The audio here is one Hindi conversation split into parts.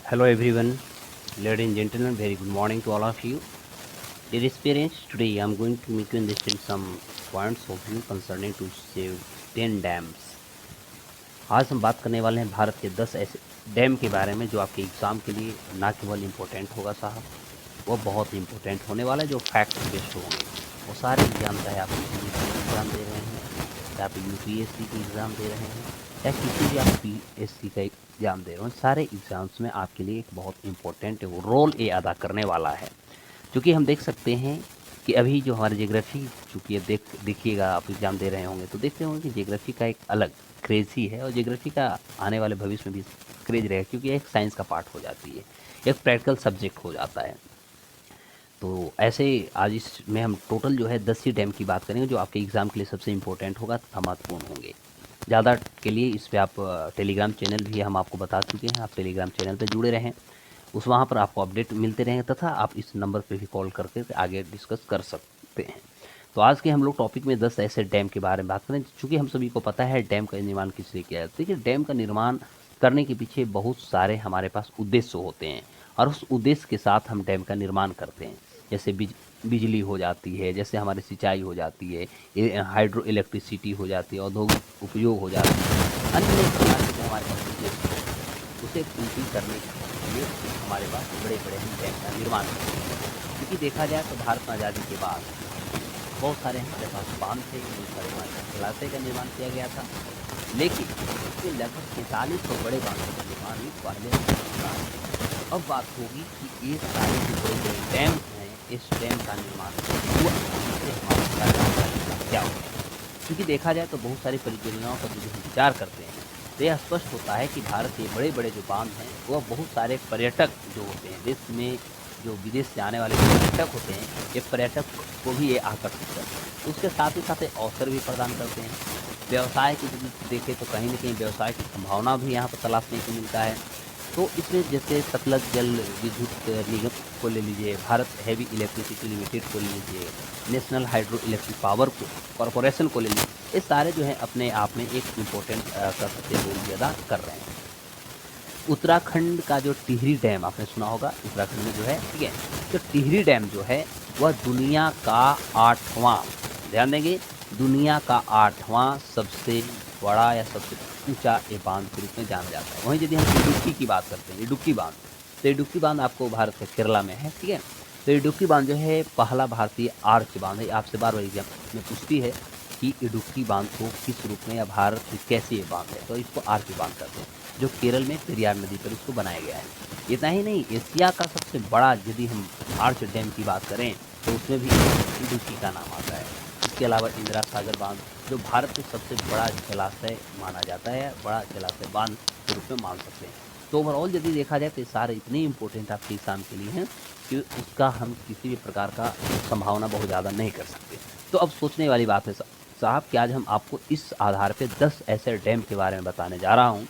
Hello everyone, ladies and gentlemen, very good morning to all of you. Dear experience, today I am going to make you understand some points of view concerning to save 10 dams. आज हम बात करने वाले हैं भारत के 10 ऐसे डैम के बारे में जो आपके एग्ज़ाम के लिए ना केवल इम्पोर्टेंट होगा साहब, वो बहुत इम्पोर्टेंट होने वाला है जो फैक्ट बेस्ड होंगे। वो सारे एग्ज़ाम चाहे आप एग्ज़ाम दे रहे हैं, चाहे आप यूपीएससी की एग्ज़ाम दे रहे हैं या किसी भी आप पीएससी का एग्ज़ाम दे रहे हो, सारे एग्ज़ाम्स में आपके लिए एक बहुत इम्पोर्टेंट रोल ये अदा करने वाला है। क्योंकि हम देख सकते हैं कि अभी जो हमारी ज्योग्राफी, चूँकि ये देखिएगा आप एग्ज़ाम दे रहे होंगे तो देखते होंगे कि ज्योग्राफी का एक अलग क्रेज़ ही है और ज्योग्राफी का आने वाले भविष्य में भी क्रेज़ रहेगा क्योंकि एक साइंस का पार्ट हो जाती है, एक प्रैक्टिकल सब्जेक्ट हो जाता है। तो ऐसे आज इसमें हम टोटल जो है 10 ही डैम की बात करेंगे जो आपके एग्ज़ाम के लिए सबसे इम्पोर्टेंट होगा तथा महत्वपूर्ण होंगे। ज़्यादा के लिए इस पे आप टेलीग्राम चैनल भी हम आपको बता चुके हैं, आप टेलीग्राम चैनल पे जुड़े रहें, उस वहाँ पर आपको अपडेट मिलते रहेंगे तथा आप इस नंबर पे भी कॉल करके आगे डिस्कस कर सकते हैं। तो आज के हम लोग टॉपिक में 10 ऐसे डैम के बारे में बात करें, चूँकि हम सभी को पता है डैम का निर्माण किस लिए किया जाता है। देखिए, डैम का निर्माण करने के पीछे बहुत सारे हमारे पास उद्देश्य होते हैं और उस उद्देश्य के साथ हम डैम का निर्माण करते हैं। जैसे बिजली हो जाती है, जैसे हमारी सिंचाई हो जाती है, हाइड्रो इलेक्ट्रिसिटी हो जाती है, औद्योगिक उपयोग हो जाती है, अन्य प्रकार के जो हमारे पास उद्देश्य हैं, उसे पूर्ति करने के लिए हमारे पास बड़े बड़े हम डैम का निर्माण करते हैं। क्योंकि देखा जाए तो भारत में आज़ादी के बाद बहुत सारे हमारे पास बांध थे, बहुत सारे हमारे पास जलाशय का निर्माण किया गया था, लेकिन इसमें लगभग 4300 बड़े बांधों का निर्माण भी पहले से हुआ है। अब बात होगी कि ये सारे जो बड़े बड़े डैम हैं, इस डैम का निर्माण हुआ, इससे हमारे का क्या होगा। क्योंकि देखा जाए तो बहुत सारी परियोजनाओं का जो हम विचार करते हैं तो यह स्पष्ट होता है कि भारत के बड़े बड़े जो बांध हैं वह बहुत सारे पर्यटक जो होते हैं, देश में जो विदेश से आने वाले जो पर्यटक होते हैं, ये पर्यटक को भी ये आकर्षित करते हैं। तो उसके साथ ही साथ अवसर भी प्रदान करते हैं। व्यवसाय की यदि देखें तो कहीं न कहीं व्यवसाय की संभावना भी यहाँ पर तलाशने को मिलता है। तो इसमें जैसे सतलज जल विद्युत निगम को ले लीजिए, भारत हैवी इलेक्ट्रिसिटी लिमिटेड को ले लीजिए, national hydro electric power corporation को ले लीजिए, ये सारे जो है अपने आप में एक इम्पोर्टेंट कर सकते हैं, रोल भी अदा कर रहे हैं। उत्तराखंड का जो टिहरी डैम आपने सुना होगा, उत्तराखंड में जो है, ठीक है, तो टिहरी डैम जो है वह दुनिया का 8वां, ध्यान देंगे, दुनिया का 8वां सबसे बड़ा या सबसे ऊंचा ये बांध के रूप में जाना जाता है। वहीं यदि हम इडुक्की की बात करते हैं, इडुक्की बांध, तो इडुक्की बांध आपको भारत के केरला में है, ठीक है। तो इडुक्की बांध जो है पहला भारतीय आर्च बांध है। आपसे बार बार एग्जाम में पूछती है कि इडुक्की बांध को किस रूप में या भारत में कैसे ये बांध है, तो इसको आर्च बांध करते हैं, जो केरल में पेरियार नदी पर इसको बनाया गया है। इतना ही नहीं, एशिया का सबसे बड़ा यदि हम आर्च डैम की बात करें तो उसमें भी इडुक्की का नाम आता है। इसके अलावा इंदिरा सागर बांध, जो भारत में सबसे बड़ा जलाशय माना जाता है, बड़ा जलाशय बांध के रूप में मान सकते हैं। तो ओवरऑल यदि देखा जाए तो ये सारे इतने इंपॉर्टेंट आपके एग्जाम के लिए हैं कि उसका हम किसी भी प्रकार का संभावना बहुत ज़्यादा नहीं कर सकते। तो अब सोचने वाली बात है साहब कि आज हम आपको इस आधार पे 10 ऐसे डैम के बारे में बताने जा रहा हूँ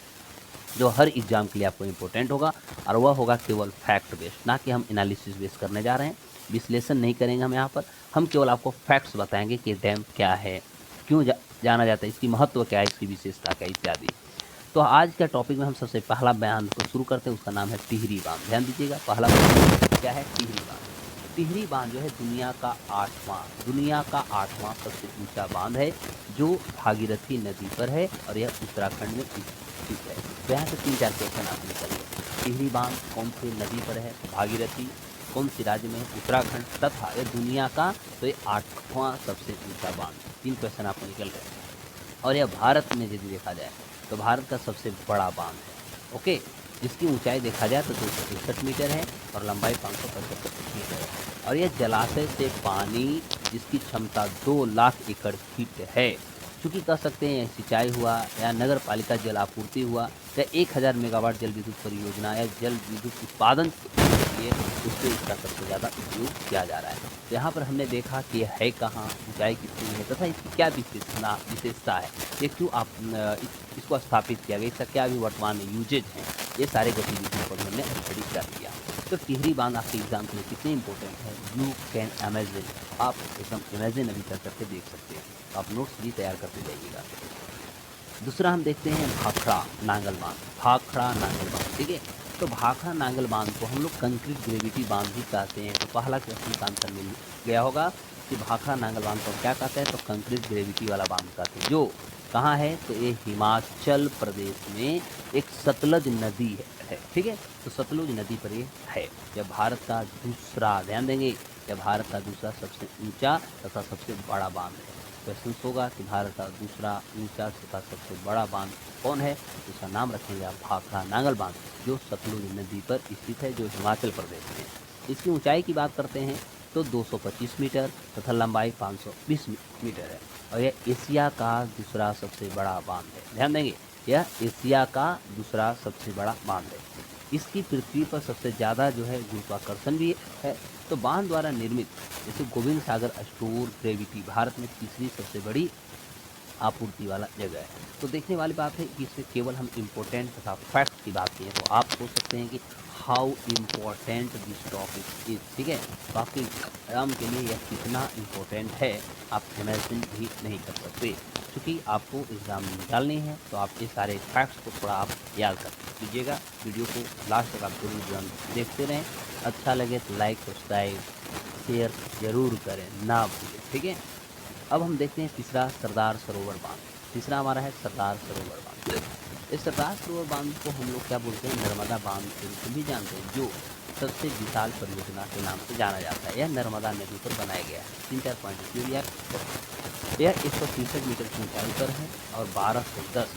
जो हर एग्जाम के लिए आपको इम्पोर्टेंट होगा, और वह होगा केवल फैक्ट बेस्ड, ना कि हम एनालिसिस बेस्ड करने जा रहे हैं। विश्लेषण नहीं करेंगे हम यहाँ पर, हम केवल आपको फैक्ट्स बताएंगे कि डैम क्या है, क्यों जाना जाता है, इसकी महत्व क्या है, इसकी विशेषता क्या इत्यादि। तो आज के टॉपिक में हम सबसे पहला बांध को शुरू करते हैं, उसका नाम है टिहरी बांध। ध्यान दीजिएगा, पहला बांध क्या है, टिहरी बांध। टिहरी बांध जो है दुनिया का आठवां सबसे ऊंचा बांध है, जो भागीरथी नदी पर है और यह उत्तराखंड में स्थित है। तो यहाँ से 3-4 क्वेश्चन आप निकलिए। टिहरी बांध कौन सी नदी पर है, भागीरथी कौन सी राज्य में है, उत्तराखंड, तथा यह दुनिया का तो ये 8वां सबसे ऊंचा बांध। 3 क्वेश्चन आपको निकल रहे हैं। और यह भारत में यदि देखा जाए तो भारत का सबसे बड़ा बांध है, ओके, जिसकी ऊंचाई देखा जाए तो 261 मीटर है और लंबाई 575 मीटर है। और यह जलाशय से पानी जिसकी क्षमता 2 लाख एकड़ फीट है, चूँकि कह सकते हैं सिंचाई हुआ या नगर पालिका जल आपूर्ति हुआ या 1000 मेगावाट जल विद्युत परियोजना या जल विद्युत उत्पादन के लिए उससे इसका सबसे ज़्यादा उपयोग किया जा रहा है। तो यहाँ पर हमने देखा कि यह है कहाँ, ऊंचाई कितनी है तथा इसकी क्या विशेषता है, ये क्यों आप इसको स्थापित किया गया, इसका क्या भी वर्तमान में यूजेज हैं, ये सारे गतिविधियों पर हमने स्टडी कर लिया। तो टिहरी बांध आपके एग्जाम के लिए कितने इंपॉर्टेंट है, यू कैन इमेजिन, आप एकदम इमेजिन अभी करके देख सकते हैं। तो आप नोट्स भी तैयार करते जाइएगा। दूसरा हम देखते हैं भाखड़ा नांगल बांध, ठीक है। तो भाखड़ा नांगल बांध को हम लोग कंक्रीट ग्रेविटी बांध भी कहते हैं। तो पहला क्वेश्चन का आंसर मिल गया होगा कि भाखड़ा नांगल बांध को क्या कहते हैं, तो कंक्रीट ग्रेविटी वाला बांध कहते हैं। जो कहाँ है, तो ये हिमाचल प्रदेश में एक सतलज नदी है। ठीक है, तो सतलुज नदी पर ये है। यह भारत का दूसरा, ध्यान देंगे, यह भारत का दूसरा सबसे ऊंचा तथा सबसे बड़ा बांध है। क्वेश्चन होगा कि भारत का दूसरा ऊंचा तथा सबसे बड़ा बांध कौन है, तो इसका नाम रखेंगे आप भाखड़ा नांगल बांध, जो सतलुज नदी पर स्थित है, जो हिमाचल प्रदेश में। इसकी ऊंचाई की बात करते हैं तो 225 मीटर तथा लंबाई 520 मीटर है, और यह एशिया का दूसरा सबसे बड़ा बांध है। ध्यान देंगे, यह एशिया का दूसरा सबसे बड़ा बांध है। इसकी पृथ्वी पर सबसे ज़्यादा जो है गुरुत्वाकर्षण भी है। तो बांध द्वारा निर्मित जैसे गोविंद सागर स्टोर ग्रेविटी भारत में तीसरी सबसे बड़ी आपूर्ति वाला जगह है। तो देखने वाली बात है कि इसमें केवल हम इम्पोर्टेंट तथा फैक्ट की बात की, तो आप सोच सकते हैं कि how important this topic is. ठीक है, तो आपके एग्जाम के लिए यह कितना इम्पोर्टेंट है आप इमेजिन भी नहीं कर सकते, क्योंकि आपको एग्ज़ाम में निकालनी है। तो आप ये सारे फैक्ट्स को थोड़ा आप याद कर लीजिएगा। वीडियो को लास्ट तक आप जरूर देखते रहें। अच्छा लगे तो लाइक, सब्सक्राइब, शेयर जरूर करें, ना भूलें। ठीक है, अब हम देखते हैं तीसरा सरदार सरोवर बांध। तीसरा हमारा है सरदार सरोवर बांध। इस सरदार सरोवर बांध को हम लोग क्या बोलते हैं, नर्मदा बांध के रूप में भी जानते हैं, जो सबसे विशाल परियोजना के नाम से जाना जाता है। यह नर्मदा नदी पर बनाया गया है। 3-4 पॉइंट क्लियर। यह 163 मीटर की ऊंचाई पर है और 1210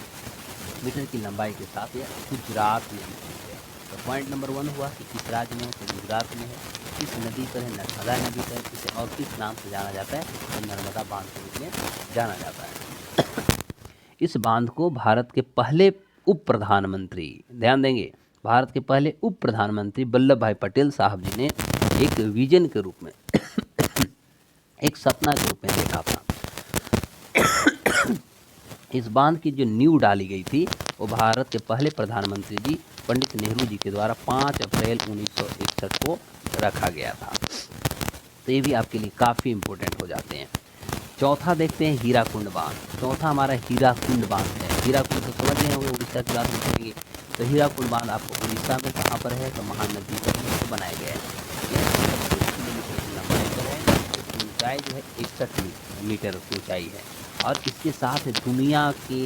मीटर की लंबाई के साथ यह गुजरात में स्थित है। तो पॉइंट नंबर 1 हुआ कि किस राज्य में है, तो गुजरात में है। किस नदी पर है, नर्मदा नदी पर। इसे और किस नाम से जाना जाता है, तो नर्मदा बांध के रूप में जाना जाता है। इस बांध को भारत के पहले उप प्रधानमंत्री, ध्यान देंगे, भारत के पहले उप प्रधानमंत्री वल्लभ भाई पटेल साहब जी ने एक विजन के रूप में एक सपना के रूप में देखा था। इस बांध की जो नींव डाली गई थी वो भारत के पहले प्रधानमंत्री जी पंडित नेहरू जी के द्वारा 5 अप्रैल 1961 को रखा गया था। तो ये भी आपके लिए काफ़ी इम्पोर्टेंट हो जाते हैं। चौथा देखते हैं हीराकुंड बांध। चौथा हमारा हीराकुंड बांध है। हीराकुंड तो समझ रहे होंगे, उड़ीसा की बात में करेंगे। तो हीराकुंड बांध आपको उड़ीसा में कहाँ पर है, तो महानदी पर इसको बनाया गया है। यह 36 किलोमीटर की लंबाई पर है, इसकी ऊंचाई जो है 61 मीटर की ऊंचाई है, और इसके साथ दुनिया के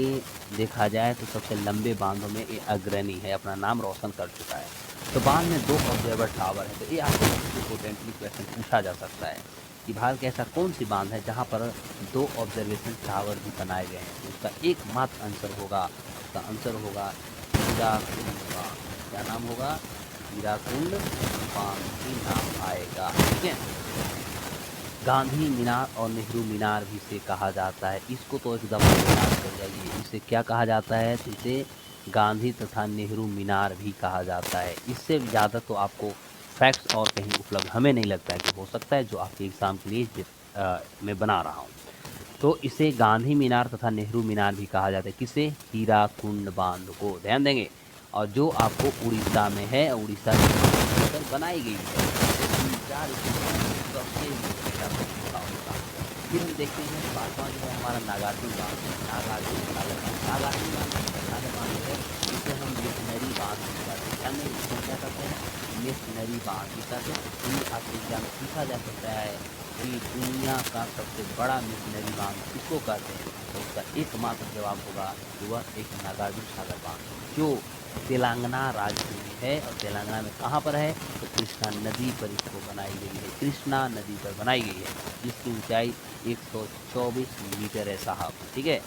देखा जाए तो सबसे लंबे बांधों में ये अग्रणी है, अपना नाम रोशन कर चुका है। तो बांध में 2 ऑब्जर्वर टावर है। तो ये आपको इम्पोर्टेंटली क्वेश्चन पूछा जा सकता है कि भारत का ऐसा कौन सी बांध है जहाँ पर 2 ऑब्जर्वेशन टावर भी बनाए गए हैं। तो उसका एकमात्र आंसर होगा, उसका आंसर होगा हीराकुंड बांध। क्या नाम होगा, हीराकुंड बांध ही नाम आएगा। ठीक है, गांधी मीनार और नेहरू मीनार भी इसे कहा जाता है। इसको तो एकदम याद कर जाइए, इसे क्या कहा जाता है, तो इसे गांधी तथा नेहरू मीनार भी कहा जाता है। इससे ज़्यादा तो आपको फैक्ट्स और कहीं उपलब्ध हमें नहीं लगता है कि हो सकता है, जो आपके एग्ज़ाम के लिए मैं बना रहा हूँ। तो इसे गांधी मीनार तथा नेहरू मीनार भी कहा जाता है। किसे, हीराकुंड बांध को। ध्यान देंगे, और जो आपको उड़ीसा में है, उड़ीसा में बनाई गई है। फिर हम देखते हैं 5वां जो है हमारा नागार्जुन बांध। नागार्जुन सागर बांध है, जिसे हम मिशनरी बांध कहते हैं। इसको क्या करते हैं, मिशनरी बांध। इसका आपके एग्जाम में पूछा जा सकता है कि दुनिया का सबसे बड़ा मिशनरी बांध किसको कहते हैं, तो उसका एकमात्र जवाब होगा कि वह एक नागार्जुन सागर बांध, जो तेलंगाना राज्य में है। और तेलंगाना में कहाँ पर है, तो कृष्णा नदी पर इसको बनाई गई है। कृष्णा नदी पर बनाई गई है, जिसकी ऊंचाई 124 मीटर है साहब। ठीक है,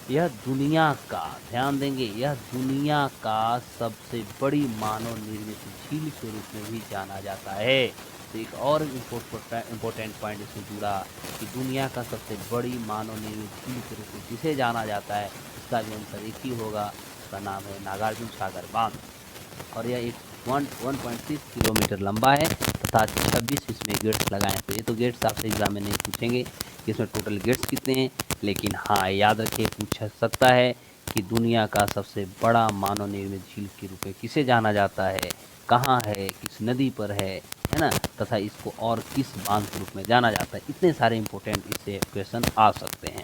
यह दुनिया का, ध्यान देंगे, यह दुनिया का सबसे बड़ी मानव निर्मित झील के रूप में भी जाना जाता है। तो एक और इम्पोर्टेंट पॉइंट इसमें जुड़ा कि दुनिया का सबसे बड़ी मानव निर्मित झील के रूप में जिसे जाना जाता है, इसका भी आंसर एक ही होगा, उसका नाम है नागार्जुन सागर बांध। और यह एक 1.6 किलोमीटर लंबा है तथा 26 इसमें गेट्स लगाए। तो ये तो गेट्स आपसे एग्जाम में नहीं पूछेंगे कि इसमें टोटल गेट्स कितने हैं, लेकिन हाँ याद रखिए, पूछ सकता है कि दुनिया का सबसे बड़ा मानव निर्मित झील के रूप में किसे जाना जाता है, कहाँ है, किस नदी पर है ना, तथा इसको और किस बांध के रूप में जाना जाता है। इतने सारे इंपॉर्टेंट इससे क्वेश्चन आ सकते हैं।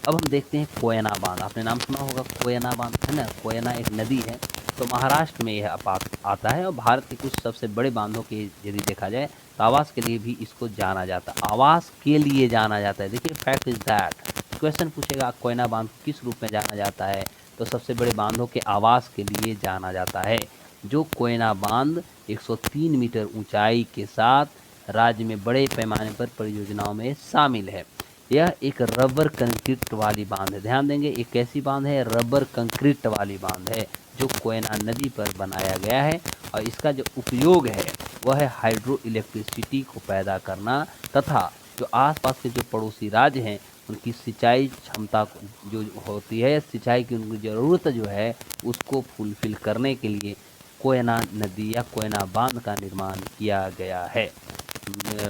अब हम देखते हैं कोयना बांध। आपने नाम सुना होगा कोयना बांध, है ना। कोयना एक नदी है तो महाराष्ट्र में यह आता है। और भारत के कुछ सबसे बड़े बांधों के यदि देखा जाए तो आवास के लिए भी इसको जाना जाता है, आवास के लिए जाना जाता है। देखिए फैक्ट इज दैट, क्वेश्चन पूछेगा कोयना बांध किस रूप में जाना जाता है, तो सबसे बड़े बांधों के आवास के लिए जाना जाता है। जो कोयना बांध 103 मीटर ऊंचाई के साथ राज्य में बड़े पैमाने पर परियोजनाओं में शामिल है। यह एक रबर कंक्रीट वाली बांध है। ध्यान देंगे, एक ऐसी बांध है रबर कंक्रीट वाली बांध है जो कोयना नदी पर बनाया गया है। और इसका जो उपयोग है वह है हाइड्रो इलेक्ट्रिसिटी को पैदा करना तथा जो आसपास के जो पड़ोसी राज्य हैं उनकी सिंचाई क्षमता जो होती है, सिंचाई की उनकी ज़रूरत जो है उसको फुलफिल करने के लिए कोयना नदी या कोयना बांध का निर्माण किया गया है।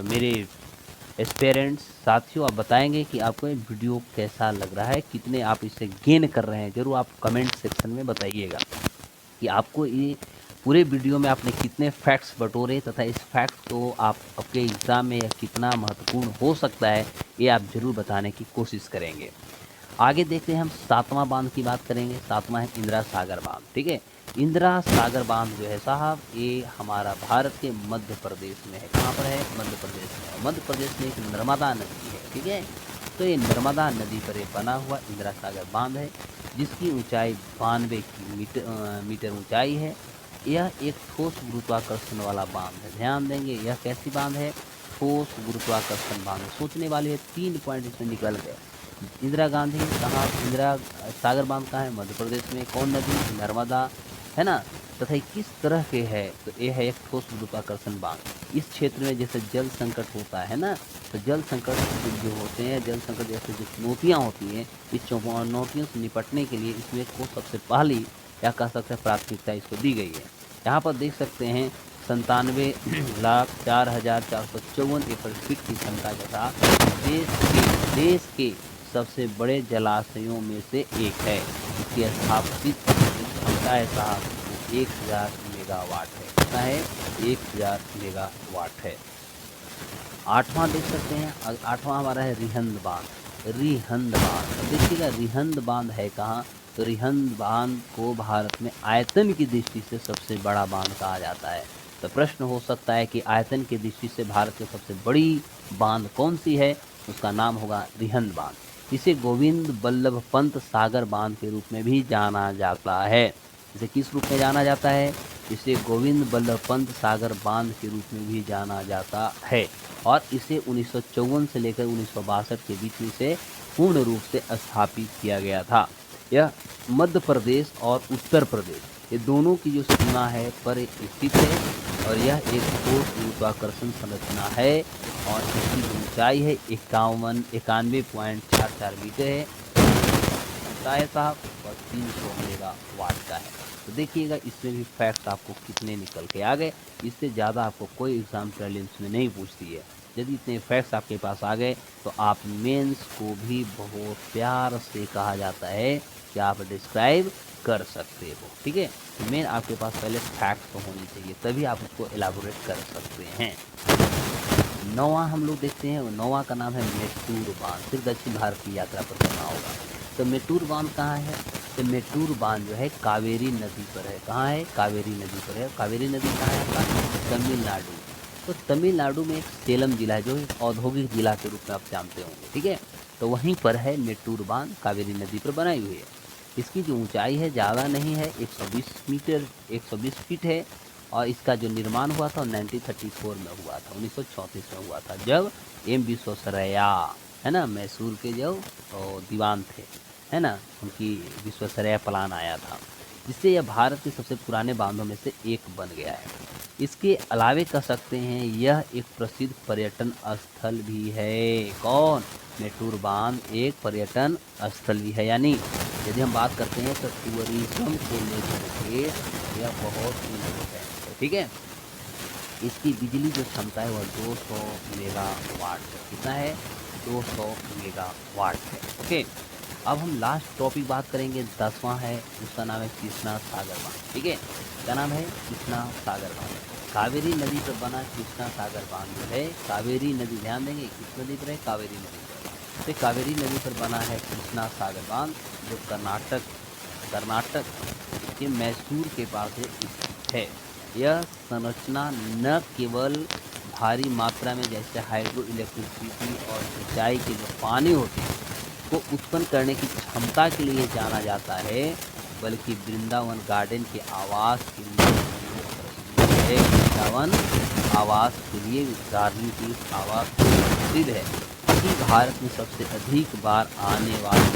मेरे एस्पेरेंट्स साथियों, आप बताएंगे कि आपको ये वीडियो कैसा लग रहा है, कितने आप इससे गेन कर रहे हैं, ज़रूर आप कमेंट सेक्शन में बताइएगा कि आपको ये पूरे वीडियो में आपने कितने फैक्ट्स बटोरे तथा इस फैक्ट को आप आपके एग्ज़ाम में कितना महत्वपूर्ण हो सकता है ये आप ज़रूर बताने की कोशिश करेंगे। आगे देखते हैं हम 7वां बांध की बात करेंगे। 7वां है इंदिरा सागर बांध। ठीक है, इंदिरा सागर बांध जो है साहब ये हमारा भारत के मध्य प्रदेश में है। कहाँ पर है? मध्य प्रदेश में है। मध्य प्रदेश में एक नर्मदा नदी है। ठीक है, तो ये नर्मदा नदी पर ये बना हुआ इंदिरा सागर बांध है जिसकी ऊंचाई 92 मीटर ऊंचाई है। यह एक ठोस गुरुत्वाकर्षण वाला बांध है। ध्यान देंगे, यह कैसी बांध है? ठोस गुरुत्वाकर्षण बांध। सोचने वाली है, 3 पॉइंट इसमें निकल गए। इंदिरा गांधी कहाँ, इंदिरा सागर बांध कहाँ है? मध्य प्रदेश में। कौन नदी? नर्मदा, है ना। तथा किस तरह के है? तो ये है एक ठोस गुरुत्वाकर्षण बांध। इस क्षेत्र में जैसे जल संकट होता है ना, तो जल संकट जो होते हैं, जल संकट जैसे जो चुनौतियाँ होती हैं, इस चुनौतियों से निपटने के लिए इसमें को सबसे पहली या कह सकते हैं प्राथमिकता इसको दी गई है। यहाँ पर देख सकते हैं 97,04,454 एकड़ फीट की क्षमता के साथ देश के सबसे बड़े जलाशयों में से एक है। इसकी स्थापित क्षमता है साहब 1000 मेगावाट है। कितना है? 1000 मेगावाट है। 8वां देख सकते हैं, 8वां हमारा है रिहंद बांध। रिहंद बांध, अब देखिएगा रिहंद बांध है कहाँ? तो रिहंद बांध को भारत में आयतन की दृष्टि से सबसे बड़ा बांध कहा जाता है। तो प्रश्न हो सकता है कि आयतन की दृष्टि से भारत की सबसे बड़ी बांध कौन सी है? उसका नाम होगा रिहंद बांध। इसे गोविंद बल्लभ पंत सागर बांध के रूप में भी जाना जाता है। इसे किस रूप में जाना जाता है? इसे गोविंद बल्लभ पंत सागर बांध के रूप में भी जाना जाता है। और इसे 1954 से लेकर 1962 के बीच में से पूर्ण रूप से स्थापित किया गया था। यह मध्य प्रदेश और उत्तर प्रदेश ये दोनों की जो सीमा है पर स्थित है और यह एक ठोस गुरुत्वाकर्षण संरचना है और इसकी ऊंचाई है 91.44 मीटर है साहब और 300 मेगावाट का है। तो देखिएगा इसमें भी फैक्ट आपको कितने निकल के आ गए। इससे ज़्यादा आपको कोई एग्जाम प्रीलिम्स में नहीं पूछती है। यदि इतने फैक्ट्स आपके पास आ गए तो आप मेंस को भी बहुत प्यार से कहा जाता है कि आप डिस्क्राइब कर सकते हो। ठीक है, तो मेन आपके पास पहले फैक्ट तो होनी चाहिए, तभी आप उसको एलाबोरेट कर सकते हैं। 9वां हम लोग देखते हैं, 9वां का नाम है मेट्टूर बांध। फिर दक्षिण भारत की यात्रा पर करना होगा। तो मेट्टूर बांध कहाँ है? तो मेट्टूर बांध जो है कावेरी नदी पर है। कहाँ है? कावेरी नदी पर है। कावेरी नदी कहाँ है? तमिलनाडु। तो तमिलनाडु में एक सेलम जिला है जो एक औद्योगिक जिला के रूप में आप जानते होंगे। ठीक है, तो वहीं पर है मेट्टूर बांध, कावेरी नदी पर बनाई हुई है। इसकी जो ऊंचाई है ज़्यादा नहीं है, 120 फीट है। और इसका जो निर्माण हुआ था 1934 में हुआ था, 1934 में हुआ था, जब एम विश्वेश्वरैया है ना, मैसूर के जो दीवान थे, है ना, उनकी विश्वेश्वरैया प्लान आया था, जिससे यह भारत के सबसे पुराने बांधों में से एक बन गया है। इसके अलावे कह सकते हैं यह एक प्रसिद्ध पर्यटन स्थल भी है। कौन? मेट्टूर बांध एक पर्यटन स्थल भी है। यानी यदि हम बात करते हैं तो टूरिज्म को लेकर के यह बहुत इम्पोर्टेंट है। ठीक है, इसकी बिजली जो क्षमता है वह 200 मेगावाट है। कितना है? 200 मेगावाट है। ओके, अब हम लास्ट टॉपिक बात करेंगे, 10वां है, उसका नाम है कृष्णा सागर बांध। ठीक है, क्या नाम है? कृष्णा सागर बांध। कावेरी नदी पर बना कृष्णा सागर बांध जो है, कावेरी नदी, ध्यान देंगे किस नदी पर है? कावेरी नदी पर। तो कावेरी नदी पर बना है कृष्णा सागर बांध जो कर्नाटक के मैसूर के पास स्थित है। यह संरचना न केवल भारी मात्रा में जैसे हाइड्रो इलेक्ट्रिसिटी और सिंचाई के जो पानी होते हैं को उत्पन्न करने की क्षमता के लिए जाना जाता है, बल्कि वृंदावन गार्डन के आवास के लिए प्रसिद्ध है। वृंदावन आवास के लिए गार्डन की आवास प्रसिद्ध है। इसी भारत में सबसे अधिक बार आने वाले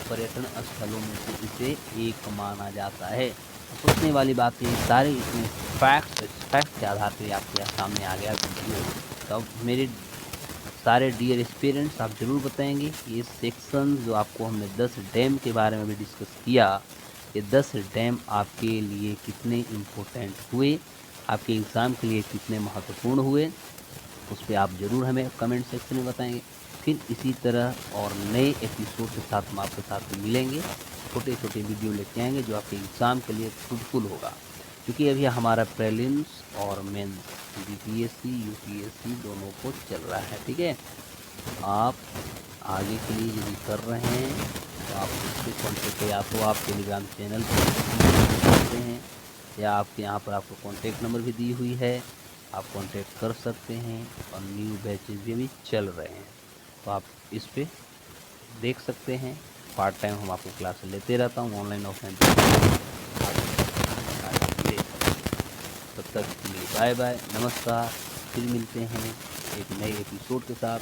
पर्यटन स्थलों में से इसे एक माना जाता है। सोचने वाली बात है, सारे इसमें फैक्ट्स के आधार पर आपके सामने आ गया वीडियो। तो मेरे सारे डियर स्टूडेंट्स, आप ज़रूर बताएंगे कि ये सेक्शन जो आपको हमने 10 डैम के बारे में भी डिस्कस किया, ये 10 डैम आपके लिए कितने इम्पोर्टेंट हुए, आपके एग्ज़ाम के लिए कितने महत्वपूर्ण हुए, उस पर आप ज़रूर हमें कमेंट सेक्शन में बताएंगे। फिर इसी तरह और नए एपिसोड के साथ हम आपके साथ मिलेंगे। छोटे छोटे वीडियो लेके आएंगे जो आपके एग्ज़ाम के लिए फ्रूटफुल होगा, क्योंकि अभी हमारा प्रीलिम्स और मेंस बीपीएससी यूपीएससी दोनों को चल रहा है। ठीक है, आप आगे के लिए यदि कर रहे हैं तो आप उससे कॉन्टेक्ट, या तो आप टेलीग्राम चैनल पर सकते हैं, या आपके यहाँ पर आपको कॉन्टेक्ट नंबर भी दी हुई है, आप कॉन्टेक्ट कर सकते हैं। और न्यू बैचेज भी अभी चल रहे हैं, तो आप इस पर देख सकते हैं। पार्ट टाइम हम आपको क्लास लेते रहता हूँ, ऑनलाइन ऑफलाइन। तब तक के लिए बाय बाय, नमस्कार। फिर मिलते हैं एक नए एपिसोड के साथ।